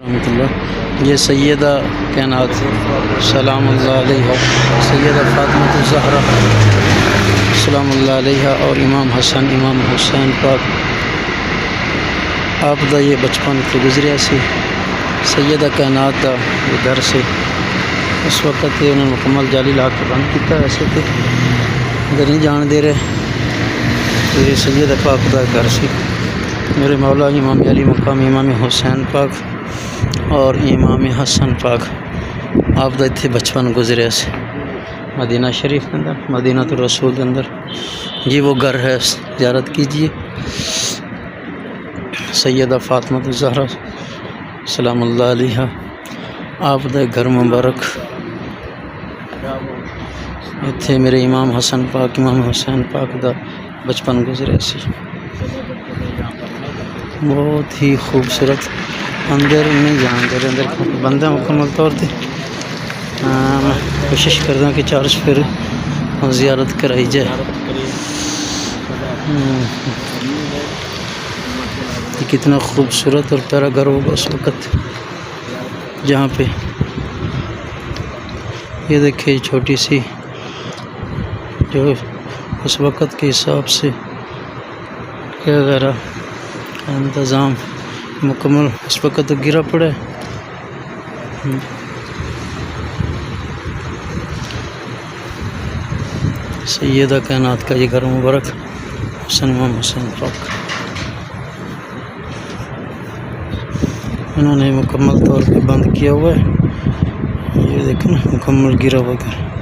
رحمۃ اللہ۔ یہ سیدہ کائنات سلام اللہ علیہ، سیدہ فاطمہ الزہرا سلام اللہ علیہ اور امام حسن امام حسین پاک آپ دا یہ بچپن تو گزریا سی سیدہ کائنات دا یہ گھر سے اس وقت انہوں نے مکمل جالی لا کے بند کیا، ایسے تو ادھر نہیں جان دے رہے۔ یہ سیدہ پاک دا گھر سی، میرے مولا امام علی مقام امام حسین پاک اور امام حسن پاک آپ دا اتنے بچپن گزریا سے مدینہ شریف کے اندر، مدینہ الرسول کے اندر۔ یہ وہ گھر ہے، زیارت کیجیے۔ سیدہ فاطمہ الزہرا سلام اللہ علیہ آپ دا گھر مبارک، اتنے میرے امام حسن پاک امام حسین پاک دا بچپن گزریا سی، بہت ہی خوبصورت۔ اندر نہیں جان دے رہے، اندر بندہ مکمل طور پہ میں کوشش کرتا کہ چارج پھر زیارت کرائی جائے۔ یہ کتنا خوبصورت اور پیارا گھر ہوگا اس وقت جہاں پہ یہ دیکھیں چھوٹی سی جو اس وقت کے حساب سے کیا وغیرہ انتظام مکمل اس وقت تو گرا پڑا ہے۔ سیدہ کائنات کا یہ گھر مبارک حسن امام حسین پاک، انہوں نے مکمل طور پہ بند کیا ہوا ہے۔ یہ دیکھنا مکمل گرا ہوا گھر۔